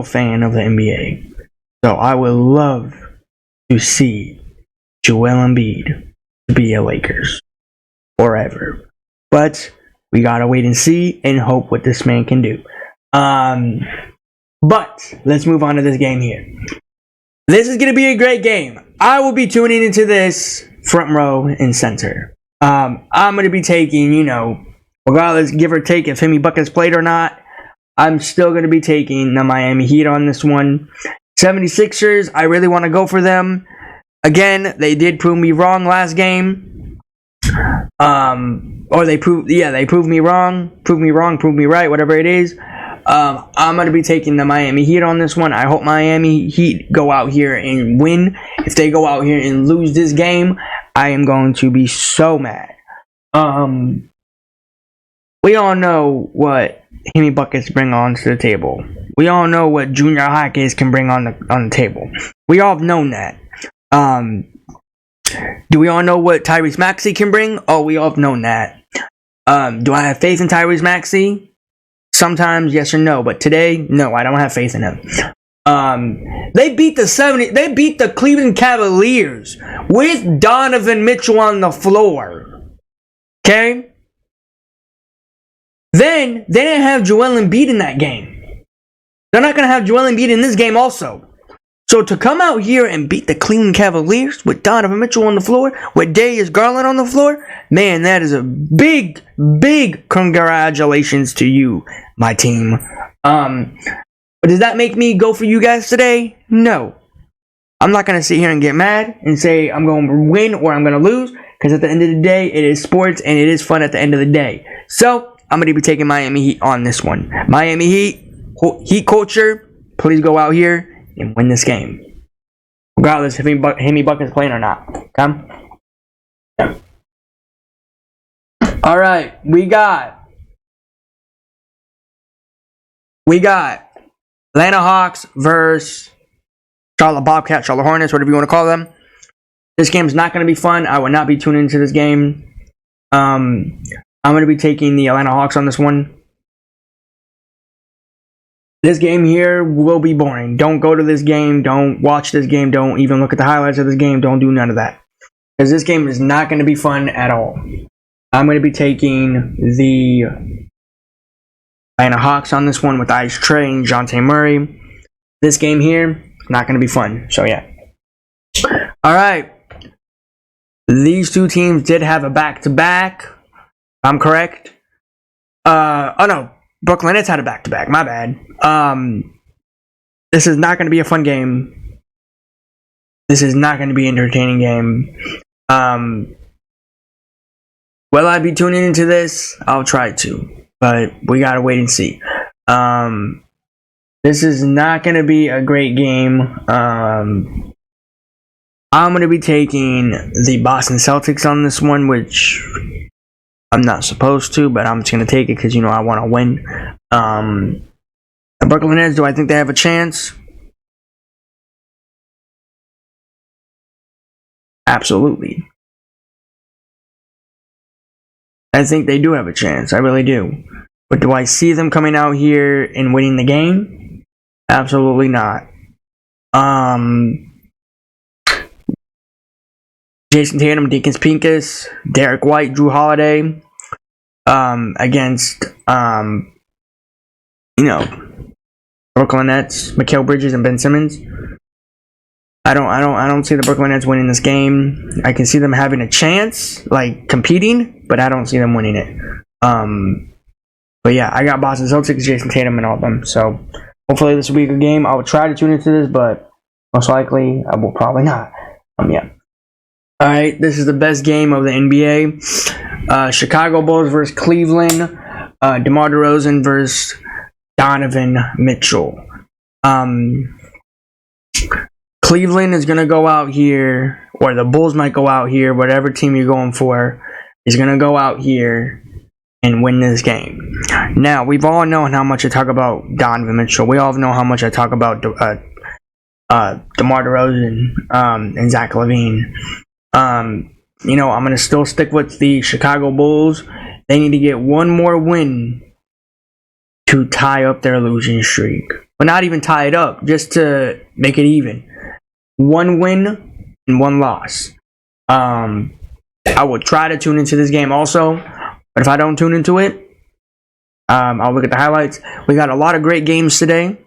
A: fan of the NBA. So I would love to see Joel Embiid be a Lakers forever. But we gotta wait and see and hope what this man can do. But let's move on to this game here. This is gonna be a great game. I will be tuning into this front row and center. I'm gonna be taking, regardless, give or take if Hemi Buckets played or not, I'm still gonna be taking the Miami Heat on this one. 76ers, I really want to go for them. Again, they did prove me wrong last game. Or they proved me wrong, prove me right, whatever it is. I'm going to be taking the Miami Heat on this one. I hope Miami Heat go out here and win. If they go out here and lose this game, I am going to be so mad. We all know what Hemi Buckets bring onto the table. We all know what Junior Hawkins can bring on the table. We all have known that. Do we all know what Tyrese Maxey can bring? Oh, we all have known that. Do I have faith in Tyrese Maxey? Sometimes yes or no, but today, no, I don't have faith in him. They beat the Cleveland Cavaliers with Donovan Mitchell on the floor. Okay? Then they didn't have Joel Embiid in that game. They're not going to have Joel Embiid in this game also. So to come out here and beat the Cleveland Cavaliers with Donovan Mitchell on the floor, with Darius Garland on the floor, man, that is a big, big congratulations to you, my team. But does that make me go for you guys today? No. I'm not going to sit here and get mad and say I'm going to win or I'm going to lose, because at the end of the day, it is sports and it is fun at the end of the day. So I'm going to be taking Miami Heat on this one. Miami Heat culture, please go out here and win this game, regardless if Hemi Buckets playing or not. Come. Yeah. All right, we got Atlanta Hawks versus Charlotte Bobcats, Charlotte Hornets, whatever you want to call them. This game is not going to be fun. I will not be tuning into this game. I'm going to be taking the Atlanta Hawks on this one. This game here will be boring. Don't go to this game. Don't watch this game. Don't even look at the highlights of this game. Don't do none of that. Because this game is not going to be fun at all. I'm going to be taking the Atlanta Hawks on this one with Ice Trae and Dejounte Murray. This game here, not going to be fun. So, yeah. All right. These two teams did have a back-to-back. I'm correct. Oh, no. Brooklyn Nets had a back-to-back. My bad. This is not going to be a fun game. This is not going to be an entertaining game. Will I be tuning into this? I'll try to. But we got to wait and see. This is not going to be a great game. I'm going to be taking the Boston Celtics on this one, which I'm not supposed to, but I'm just going to take it because, I want to win. The Brooklyn Nets, do I think they have a chance? Absolutely. I think they do have a chance. I really do. But do I see them coming out here and winning the game? Absolutely not. Jason Tatum, Deacons Pincus, Derek White, Drew Holiday, against Brooklyn Nets, Mikal Bridges and Ben Simmons. I don't see the Brooklyn Nets winning this game. I can see them having a chance, like competing, but I don't see them winning it. But yeah, I got Boston Celtics, Jason Tatum, and all of them. So hopefully this will be a good game. I will try to tune into this, but most likely I will probably not. Yeah. All right, this is the best game of the NBA. Chicago Bulls versus Cleveland. DeMar DeRozan versus Donovan Mitchell. Cleveland is going to go out here, or the Bulls might go out here, whatever team you're going for, is going to go out here and win this game. Now, we've all known how much I talk about Donovan Mitchell. We all know how much I talk about DeMar DeRozan and Zach LaVine. I'm going to still stick with the Chicago Bulls. They need to get one more win to tie up their losing streak. But not even tie it up, just to make it even. One win and one loss. I will try to tune into this game also, but if I don't tune into it, I'll look at the highlights. We got a lot of great games today.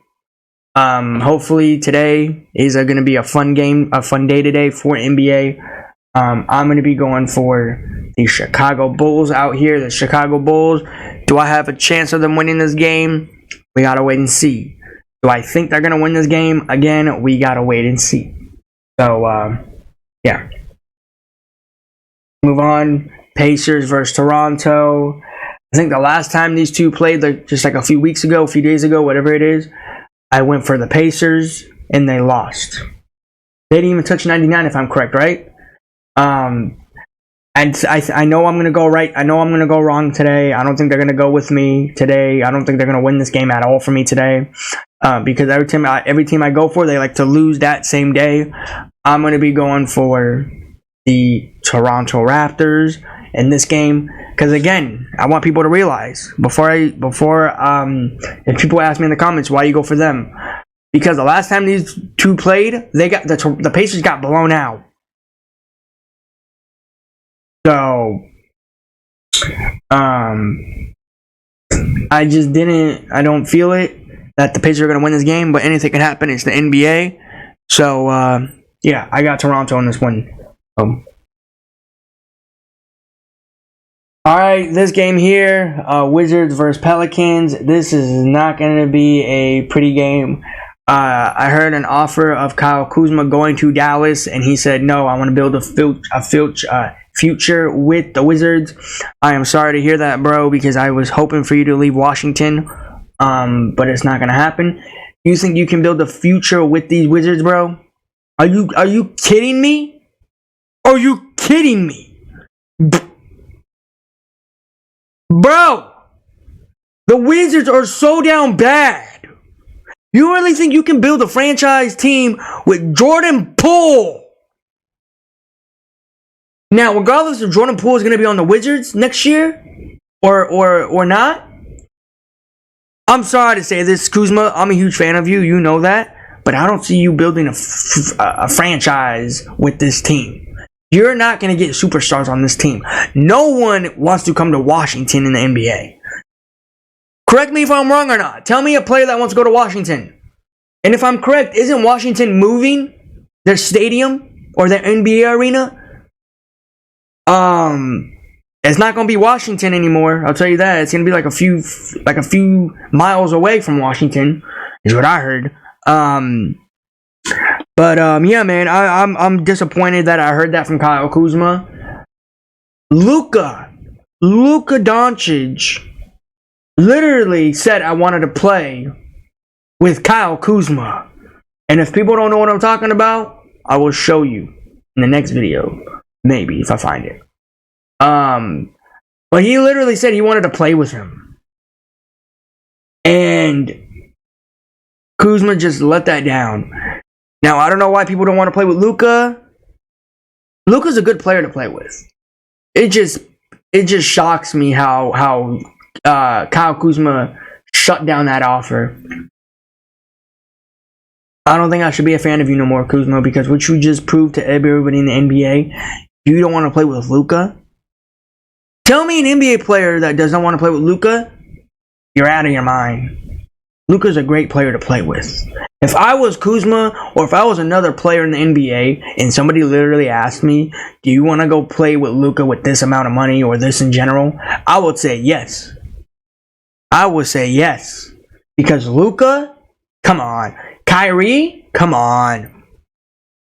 A: Hopefully today is going to be a fun day today for NBA. I'm going to be going for the Chicago Bulls out here. The Chicago Bulls. Do I have a chance of them winning this game? We got to wait and see. Do I think they're going to win this game? Again, we got to wait and see. So, yeah. Move on. Pacers versus Toronto. I think the last time these two played, just like a few weeks ago, a few days ago, whatever it is, I went for the Pacers, and they lost. They didn't even touch 99, if I'm correct, right? And I know I'm going to go right. I know I'm going to go wrong today. I don't think they're going to go with me today. I don't think they're going to win this game at all for me today. Because every team I go for, they like to lose that same day. I'm going to be going for the Toronto Raptors in this game. Because again, I want people to realize if people ask me in the comments why you go for them, because the last time these two played, they got the Pacers got blown out. So, I don't feel it that the Pacers are going to win this game, but anything can happen. It's the NBA. So, yeah, I got Toronto in this one. Alright, this game here, Wizards versus Pelicans. This is not going to be a pretty game. I heard an offer of Kyle Kuzma going to Dallas, and he said, no, I want to build a future with the Wizards. I am sorry to hear that, bro, because I was hoping for you to leave Washington, but it's not going to happen. You think you can build a future with these Wizards, bro? Are you kidding me? Are you kidding me? Bro, the Wizards are so down bad. You really think you can build a franchise team with Jordan Poole? Now, regardless if Jordan Poole is going to be on the Wizards next year or not, I'm sorry to say this, Kuzma. I'm a huge fan of you. You know that. But I don't see you building a franchise with this team. You're not going to get superstars on this team. No one wants to come to Washington in the NBA. Correct me if I'm wrong or not. Tell me a player that wants to go to Washington. And if I'm correct, isn't Washington moving their stadium or their NBA arena? It's not going to be Washington anymore. I'll tell you that. It's going to be like a few miles away from Washington, is what I heard. Yeah, man, I'm disappointed that I heard that from Kyle Kuzma. Luka Doncic literally said I wanted to play with Kyle Kuzma. And if people don't know what I'm talking about, I will show you. in the next video. Maybe, if I find it. But he literally said he wanted to play with him. And Kuzma just let that down. Now, I don't know why people don't want to play with Luka. Luka's a good player to play with. It just shocks me how Kyle Kuzma shut down that offer. I don't think I should be a fan of you no more, Kuzma, because what you just proved to everybody in the NBA, you don't want to play with Luka. Tell me an NBA player that doesn't want to play with Luka, you're out of your mind. Luka's a great player to play with. If I was Kuzma, or if I was another player in the NBA, and somebody literally asked me, do you want to go play with Luka with this amount of money, or this in general, I would say yes. I would say yes. Because Luka, come on. Kyrie, come on.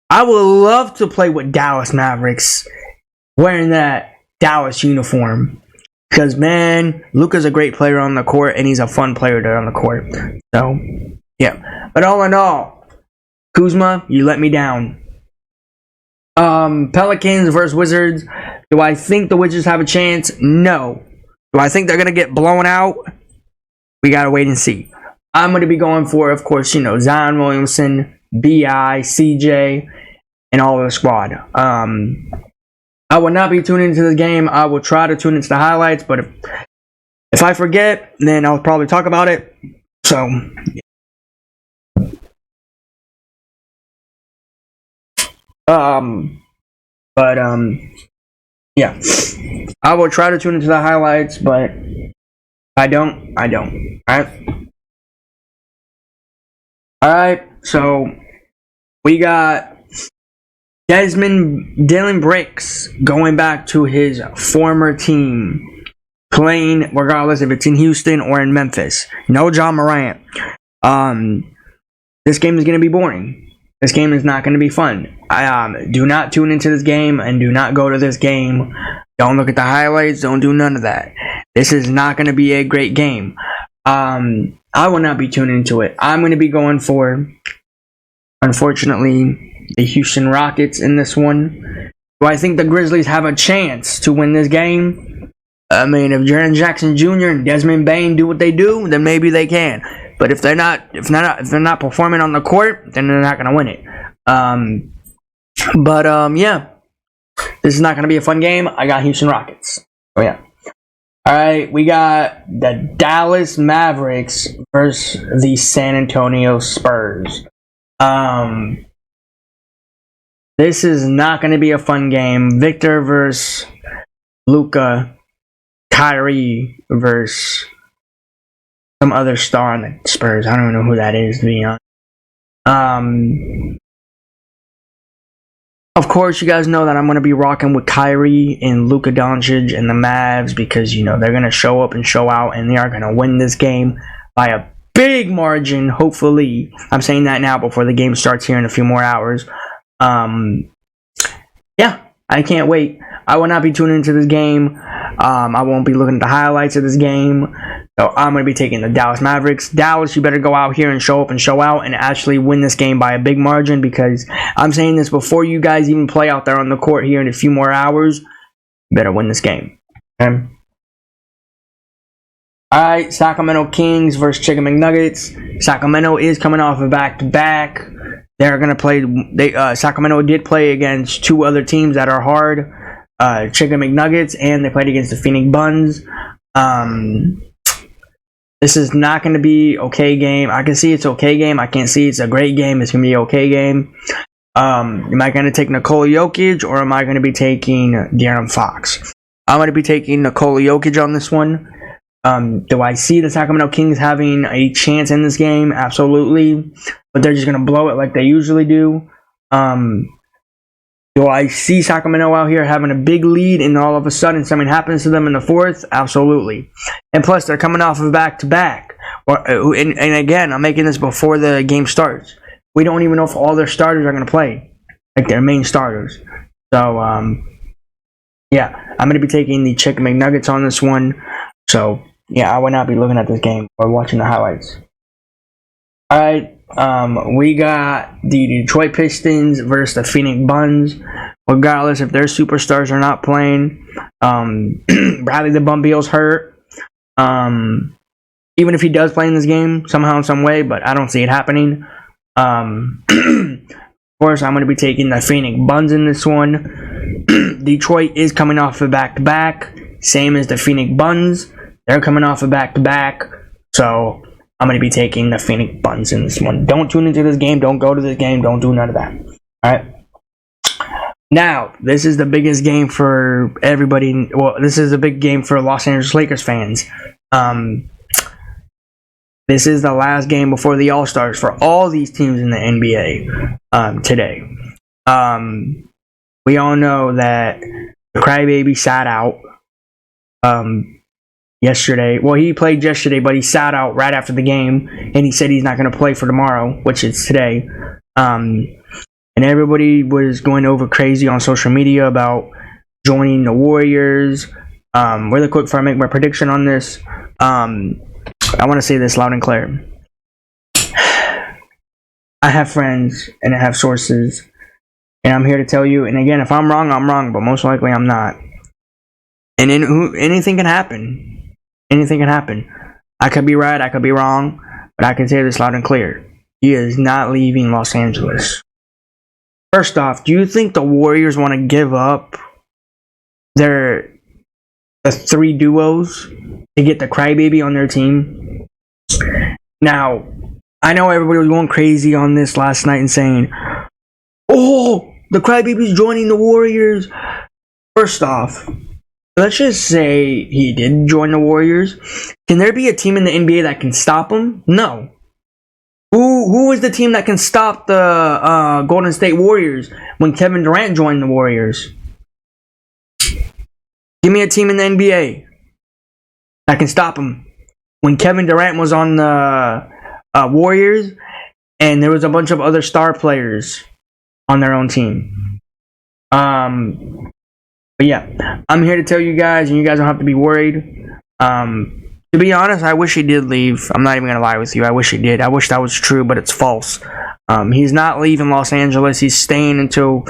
A: I would love to play with Dallas Mavericks wearing that Dallas uniform. Because, man, Luka's a great player on the court, and he's a fun player there on the court. So, yeah. But all in all, Kuzma, you let me down. Pelicans versus Wizards. Do I think the Wizards have a chance? No. Do I think they're going to get blown out? We got to wait and see. I'm going to be going for, of course, Zion Williamson, B.I., CJ, and all of the squad. I will not be tuning into the game. I will try to tune into the highlights, but if I forget, then I'll probably talk about it. So, yeah. I will try to tune into the highlights, but I don't. Alright, so we got Dillon Brooks going back to his former team, playing regardless if it's in Houston or in Memphis. No Ja Morant. This game is going to be boring. This game is not going to be fun. Do not tune into this game and do not go to this game. Don't look at the highlights. Don't do none of that. This is not going to be a great game. I will not be tuning into it. I'm going to be going for, unfortunately, the Houston Rockets in this one. Do I think the Grizzlies have a chance to win this game? I mean, if Jaren Jackson Jr. and Desmond Bane do what they do, then maybe they can. But if they're not performing on the court, then they're not going to win it. Yeah, this is not going to be a fun game. I got Houston Rockets. Oh yeah. All right, we got the Dallas Mavericks versus the San Antonio Spurs. This is not going to be a fun game. Victor versus Luka. Kyrie versus some other star on the Spurs. I don't know who that is, to be honest. Of course, you guys know that I'm going to be rocking with Kyrie and Luka Doncic and the Mavs because, they're going to show up and show out and they are going to win this game by a big margin, hopefully. I'm saying that now before the game starts here in a few more hours. Yeah, I can't wait. I will not be tuning into this game. I won't be looking at the highlights of this game. So I'm going to be taking the Dallas Mavericks. Dallas, you better go out here and show up and show out and actually win this game by a big margin because I'm saying this before you guys even play out there on the court here in a few more hours. You better win this game. Okay? Alright, Sacramento Kings versus Chicken McNuggets. Sacramento is coming off a back-to-back. They're going to play... Sacramento did play against two other teams that are hard. Chicken McNuggets, and they played against the Phoenix Buns. This is not going to be okay game. I can see it's okay game. I can't see it's a great game. It's going to be okay game. Am I going to take Nikola Jokic or am I going to be taking De'Aaron Fox? I'm going to be taking Nikola Jokic on this one. Do I see the Sacramento Kings having a chance in this game? Absolutely. But they're just going to blow it like they usually do. Do I see Sacramento out here having a big lead and all of a sudden something happens to them in the fourth? Absolutely. And plus, they're coming off of back-to-back. And again, I'm making this before the game starts. We don't even know if all their starters are going to play, like their main starters. So, yeah, I'm going to be taking the Chicken McNuggets on this one. So, yeah, I will not be looking at this game or watching the highlights. All right. We got the Detroit Pistons versus the Phoenix Buns. regardless if their superstars are not playing. Bradley the Bum Beal's hurt. Even if he does play in this game somehow in some way, but I don't see it happening. Of course, I'm going to be taking the Phoenix Buns in this one. Detroit is coming off a back-to-back, same as the Phoenix Buns. They're coming off a back-to-back, so I'm going to be taking the Phoenix Buns in this one. Don't tune into this game. Don't go to this game. Don't do none of that. All right. Now, this is the biggest game for everybody. Well, this is a big game for Los Angeles Lakers fans. This is the last game before the All-Stars for all these teams in the NBA today. We all know that the Crybaby sat out yesterday. Well, he played yesterday, but he sat out right after the game, and he said he's not going to play for tomorrow, which is today. And everybody was going over crazy on social media about joining the Warriors. Really quick before I make my prediction on this, I want to say this loud and clear. I have friends and I have sources, and I'm here to tell you, and again, if I'm wrong, I'm wrong, but most likely I'm not. And anything can happen. Anything can happen. I could be right, I could be wrong, but I can say this loud and clear. He is not leaving Los Angeles. First off, do you think the Warriors want to give up the three duos to get the Crybaby on their team? Now, I know everybody was going crazy on this last night and saying, oh, the Crybaby's joining the Warriors. First off, let's just say he did join the Warriors. Can there be a team in the NBA that can stop him? No. Who is the team that can stop the Golden State Warriors when Kevin Durant joined the Warriors? Give me a team in the NBA that can stop him. When Kevin Durant was on the Warriors, and there was a bunch of other star players on their own team. But yeah, I'm here to tell you guys, and you guys don't have to be worried. To be honest, I wish he did leave. I'm not even going to lie with you. I wish he did. I wish that was true, but it's false. He's not leaving Los Angeles. He's staying until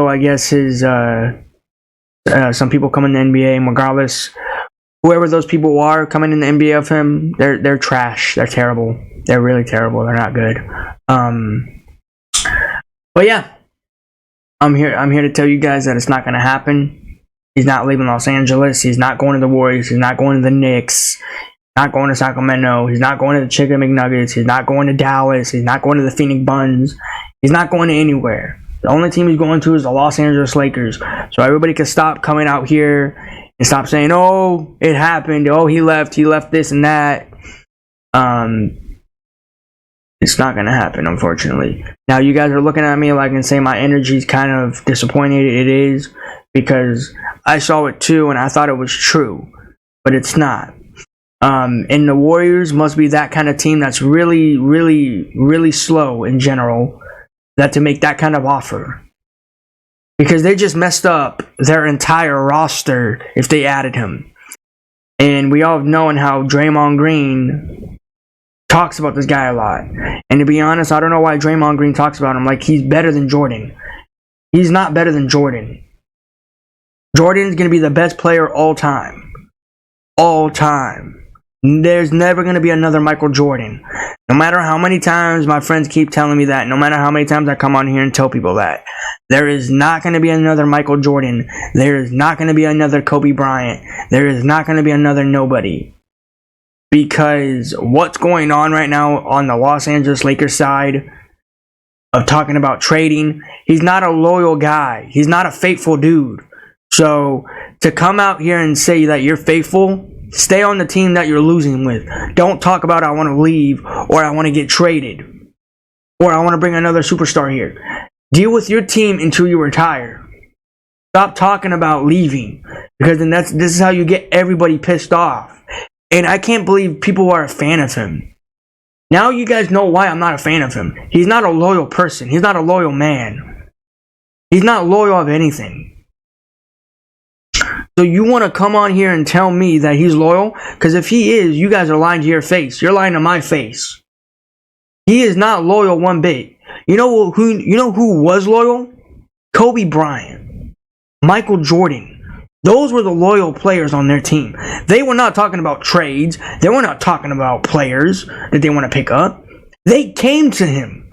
A: I guess his some people come in the NBA, and regardless, whoever those people are coming in the NBA of him, they're trash. They're terrible. They're really terrible. They're not good. But yeah, I'm here to tell you guys that it's not going to happen. He's not leaving Los Angeles. He's not going to the Warriors. He's not going to the Knicks. Not going to Sacramento. He's not going to the Chicken McNuggets. He's not going to Dallas. He's not going to the Phoenix Buns. He's not going to anywhere. The only team he's going to is the Los Angeles Lakers. So everybody can stop coming out here and stop saying, oh, it happened. Oh, he left this and that. It's not going to happen, unfortunately. Now, you guys are looking at me like and saying my energy's kind of disappointed. It is, because I saw it too and I thought it was true, but it's not. And the Warriors must be that kind of team that's really, really, really slow in general, that to make that kind of offer. Because they just messed up their entire roster if they added him. And we all have known how Draymond Green talks about this guy a lot. And to be honest, I don't know why Draymond Green talks about him like he's better than Jordan. He's not better than Jordan. Jordan's going to be the best player all time. All time. There's never going to be another Michael Jordan. No matter how many times my friends keep telling me that, no matter how many times I come on here and tell people that, there is not going to be another Michael Jordan. There is not going to be another Kobe Bryant. There is not going to be another nobody. Because what's going on right now on the Los Angeles Lakers side of talking about trading, he's not a loyal guy. He's not a faithful dude. So to come out here and say that you're faithful, stay on the team that you're losing with. Don't talk about I want to leave, or I want to get traded, or I want to bring another superstar here. Deal with your team until you retire. Stop talking about leaving, because then this is how you get everybody pissed off. And I can't believe people are a fan of him. Now you guys know why I'm not a fan of him. He's not a loyal person. He's not a loyal man. He's not loyal of anything. So you want to come on here and tell me that he's loyal? Because if he is, you guys are lying to your face. You're lying to my face. He is not loyal one bit. You know who was loyal? Kobe Bryant, Michael Jordan. Those were the loyal players on their team. They were not talking about trades. They were not talking about players that they want to pick up. They came to him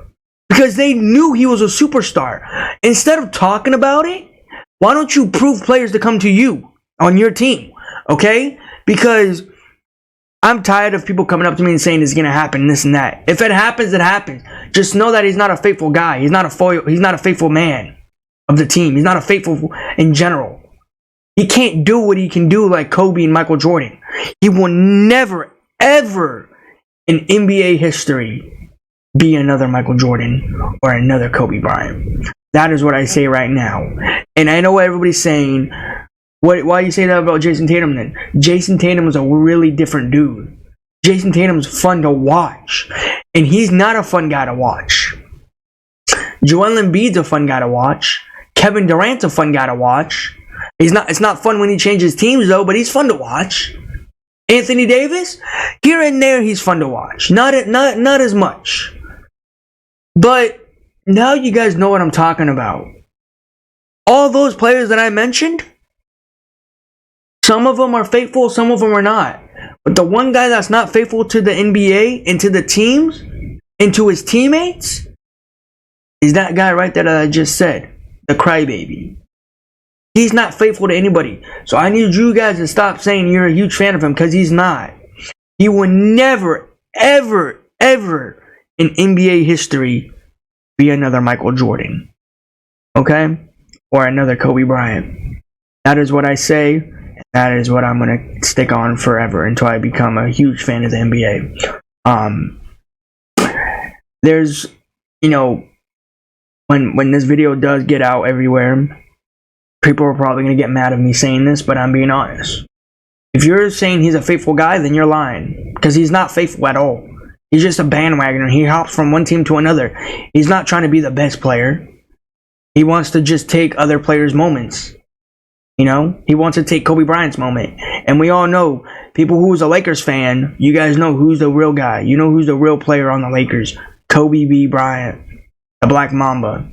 A: because they knew he was a superstar. Instead of talking about it, why don't you prove players to come to you on your team? Okay? Because I'm tired of people coming up to me and saying it's going to happen, this and that. If it happens, it happens. Just know that he's not a faithful guy. He's not a faithful man of the team. He's not a faithful in general. He can't do what he can do like Kobe and Michael Jordan. He will never, ever in NBA history be another Michael Jordan or another Kobe Bryant. That is what I say right now. And I know what everybody's saying. Why you say that about Jason Tatum then? Jason Tatum is a really different dude. Jason Tatum's fun to watch. And he's not a fun guy to watch. Joel Embiid's a fun guy to watch. Kevin Durant's a fun guy to watch. It's not fun when he changes teams though, but he's fun to watch. Anthony Davis, here and there he's fun to watch. Not as much. But now you guys know what I'm talking about. All those players that I mentioned, some of them are faithful, some of them are not. But the one guy that's not faithful to the NBA and to the teams and to his teammates is that guy right there that I just said, the crybaby. He's not faithful to anybody. So I need you guys to stop saying you're a huge fan of him, because he's not. He will never, ever, ever in NBA history be another Michael Jordan. Okay? Or another Kobe Bryant. That is what I say. That is what I'm going to stick on forever until I become a huge fan of the NBA. There's, when this video does get out everywhere, people are probably going to get mad at me saying this, but I'm being honest. If you're saying he's a faithful guy, then you're lying. Because he's not faithful at all. He's just a bandwagoner. He hops from one team to another. He's not trying to be the best player. He wants to just take other players' moments. He wants to take Kobe Bryant's moment. And we all know, people who's a Lakers fan, you guys know who's the real guy. You know who's the real player on the Lakers. Kobe B. Bryant. The Black Mamba.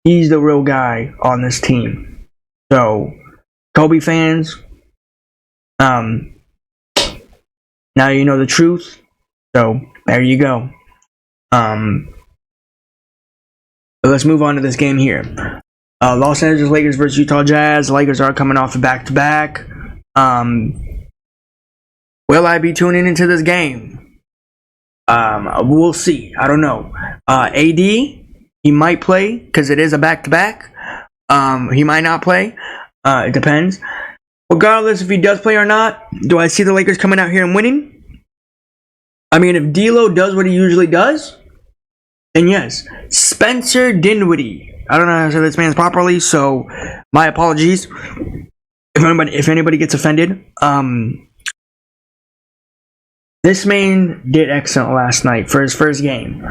A: He's the real guy on this team. So, Kobe fans, now you know the truth. So, there you go. But let's move on to this game here. Los Angeles Lakers versus Utah Jazz. The Lakers are coming off a back-to-back. Will I be tuning into this game? We'll see. I don't know. AD, he might play because it is a back-to-back. He might not play. It depends. Regardless if he does play or not, do I see the Lakers coming out here and winning? I mean, if D'Lo does what he usually does, then yes. Spencer Dinwiddie. I don't know how to say this man's properly, so my apologies if anybody gets offended. This man did excellent last night for his first game.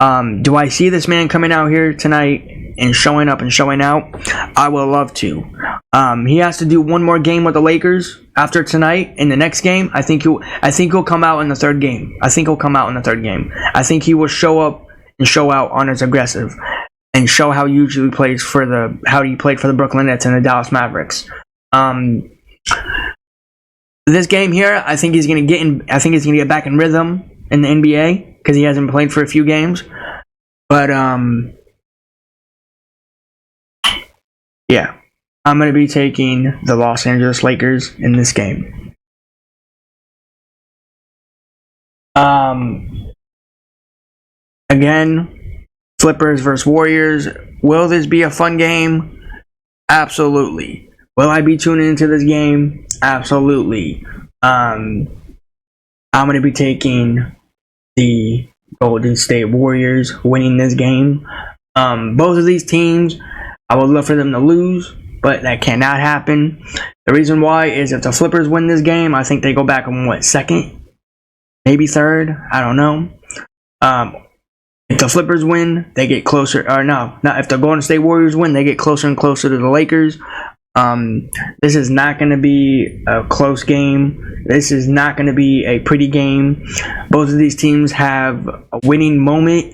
A: Do I see this man coming out here tonight and showing up and showing out? I would love to. He has to do one more game with the Lakers after tonight. In the next game, I think he'll come out in the third game. I think he will show up and show out on his aggressive and show how he usually plays how he played for the Brooklyn Nets and the Dallas Mavericks. This game here, I think he's gonna get back in rhythm in the NBA because he hasn't played for a few games. But yeah, I'm gonna be taking the Los Angeles Lakers in this game. Again, Clippers versus Warriors. Will this be a fun game? Absolutely. Will I be tuning into this game? Absolutely. I'm going to be taking the Golden State Warriors winning this game. Both of these teams, I would love for them to lose, but that cannot happen. The reason why is if the Clippers win this game, I think they go back on second? Maybe third? I don't know. If the Clippers win, they get closer. Or no, if the Golden State Warriors win, they get closer and closer to the Lakers. This is not going to be a close game. This is not going to be a pretty game. Both of these teams have a winning moment.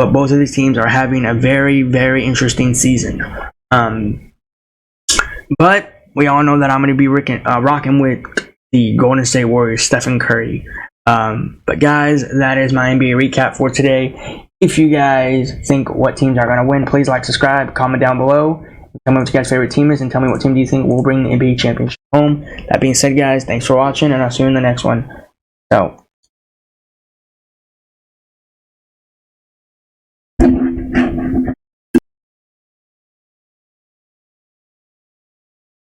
A: but both of these teams are having a very, very interesting season. But we all know that I'm going to be rocking with the Golden State Warriors, Stephen Curry. But guys, that is my NBA recap for today. If you guys think what teams are going to win, please like, subscribe, comment down below. Tell me what your guys' favorite team is, and tell me what team do you think will bring the NBA championship home. That being said, guys, thanks for watching, and I'll see you in the next one. So.